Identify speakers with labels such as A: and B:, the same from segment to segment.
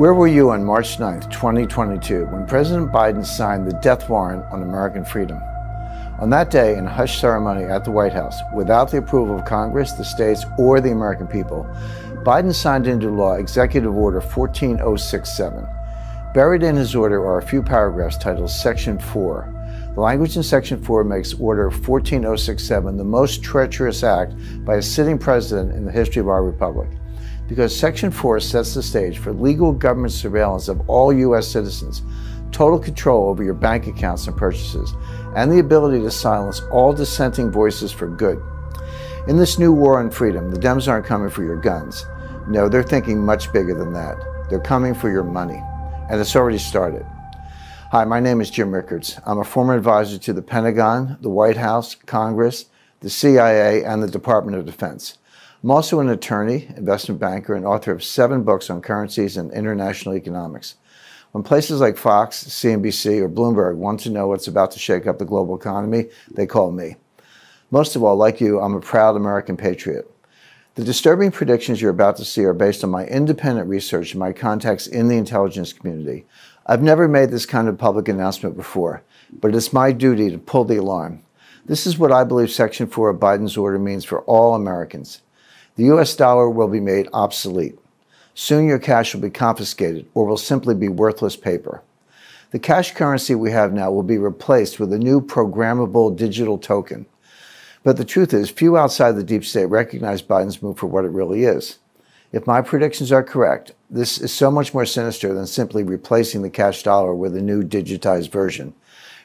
A: Where were you on March 9th, 2022, when President Biden signed the death warrant on American freedom? On that day, in a hush ceremony at the White House, without the approval of Congress, the states, or the American people, Biden signed into law Executive Order 14067. Buried in his order are a few paragraphs titled Section 4. The language in Section 4 makes Order 14067 the most treacherous act by a sitting president in the history of our republic, because Section 4 sets the stage for legal government surveillance of all U.S. citizens, total control over your bank accounts and purchases, and the ability to silence all dissenting voices for good. In this new war on freedom, the Dems aren't coming for your guns. No, they're thinking much bigger than that. They're coming for your money, and it's already started. Hi, my name is Jim Rickards. I'm a former advisor to the Pentagon, the White House, Congress, the CIA, and the Department of Defense. I'm also an attorney, investment banker, and author of 7 books on currencies and international economics. When places like Fox, CNBC, or Bloomberg want to know what's about to shake up the global economy, they call me. Most of all, like you, I'm a proud American patriot. The disturbing predictions you're about to see are based on my independent research and my contacts in the intelligence community. I've never made this kind of public announcement before, but it's my duty to pull the alarm. This is what I believe Section 4 of Biden's order means for all Americans. The U.S. dollar will be made obsolete. Soon your cash will be confiscated or will simply be worthless paper. The cash currency we have now will be replaced with a new programmable digital token. But the truth is, few outside the deep state recognize Biden's move for what it really is. If my predictions are correct, this is so much more sinister than simply replacing the cash dollar with a new digitized version.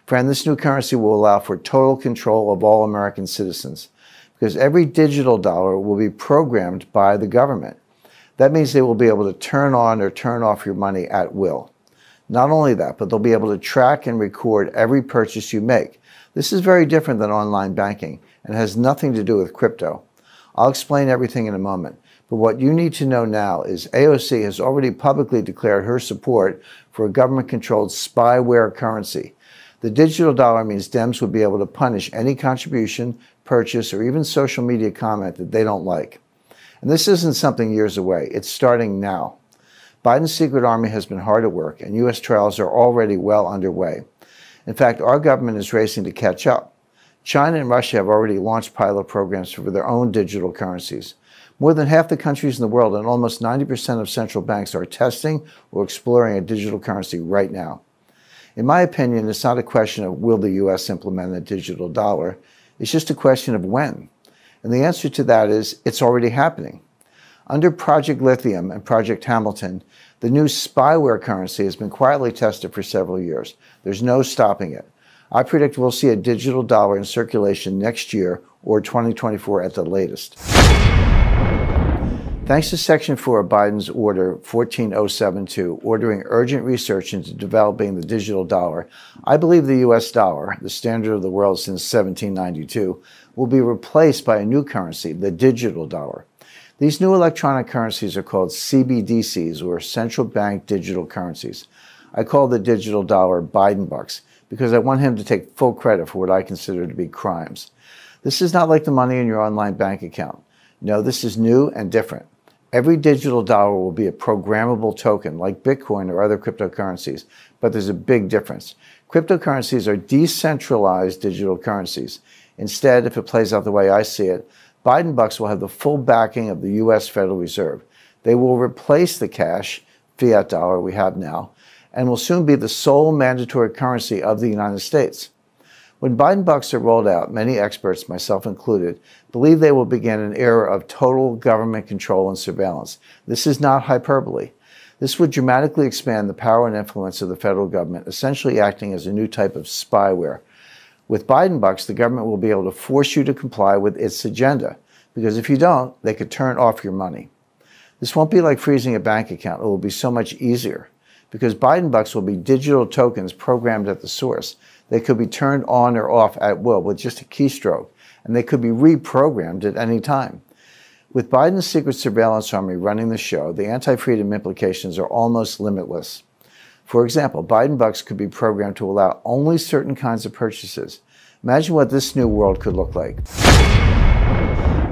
A: Friend, this new currency will allow for total control of all American citizens, because every digital dollar will be programmed by the government. That means they will be able to turn on or turn off your money at will. Not only that, but they'll be able to track and record every purchase you make. This is very different than online banking and has nothing to do with crypto. I'll explain everything in a moment, but what you need to know now is AOC has already publicly declared her support for a government-controlled spyware currency. The digital dollar means Dems would be able to punish any contribution, purchase, or even social media comment that they don't like. And this isn't something years away. It's starting now. Biden's secret army has been hard at work, and U.S. trials are already well underway. In fact, our government is racing to catch up. China and Russia have already launched pilot programs for their own digital currencies. More than half the countries in the world and almost 90% of central banks are testing or exploring a digital currency right now. In my opinion, it's not a question of will the U.S. implement a digital dollar. It's just a question of when. And the answer to that is it's already happening. Under Project Lithium and Project Hamilton, the new spyware currency has been quietly tested for several years. There's no stopping it. I predict we'll see a digital dollar in circulation next year or 2024 at the latest. Thanks to Section 4 of Biden's Order 14072, ordering urgent research into developing the digital dollar, I believe the U.S. dollar, the standard of the world since 1792, will be replaced by a new currency, the digital dollar. These new electronic currencies are called CBDCs, or central bank digital currencies. I call the digital dollar Biden bucks because I want him to take full credit for what I consider to be crimes. This is not like the money in your online bank account. No, this is new and different. Every digital dollar will be a programmable token like Bitcoin or other cryptocurrencies, but there's a big difference. Cryptocurrencies are decentralized digital currencies. Instead, if it plays out the way I see it, Biden bucks will have the full backing of the U.S. Federal Reserve. They will replace the cash, fiat dollar we have now, and will soon be the sole mandatory currency of the United States. When Biden bucks are rolled out, many experts, myself included, believe they will begin an era of total government control and surveillance. This is not hyperbole. This would dramatically expand the power and influence of the federal government, essentially acting as a new type of spyware. With Biden bucks, the government will be able to force you to comply with its agenda, because if you don't, they could turn off your money. This won't be like freezing a bank account. It will be so much easier, because Biden bucks will be digital tokens programmed at the source. They could be turned on or off at will with just a keystroke, and they could be reprogrammed at any time. With Biden's secret surveillance army running the show, the anti-freedom implications are almost limitless. For example, Biden bucks could be programmed to allow only certain kinds of purchases. Imagine what this new world could look like.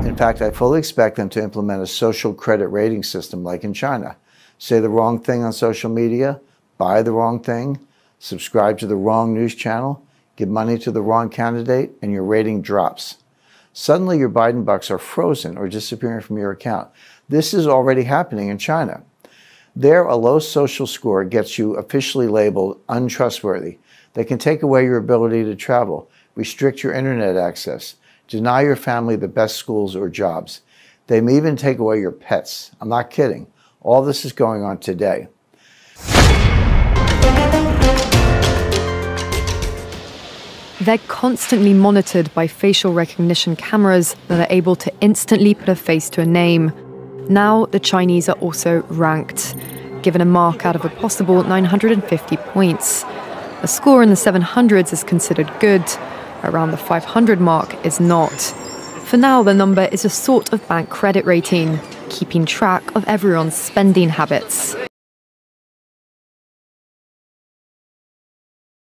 A: In fact, I fully expect them to implement a social credit rating system like in China. Say the wrong thing on social media, buy the wrong thing, subscribe to the wrong news channel, give money to the wrong candidate, and your rating drops. Suddenly your Biden bucks are frozen or disappearing from your account. This is already happening in China. There, a low social score gets you officially labeled untrustworthy. They can take away your ability to travel, restrict your internet access, deny your family the best schools or jobs. They may even take away your pets. I'm not kidding. All this is going on today.
B: They're constantly monitored by facial recognition cameras that are able to instantly put a face to a name. Now, the Chinese are also ranked, given a mark out of a possible 950 points. A score in the 700s is considered good. Around the 500 mark is not. For now, the number is a sort of bank credit rating, keeping track of everyone's spending habits.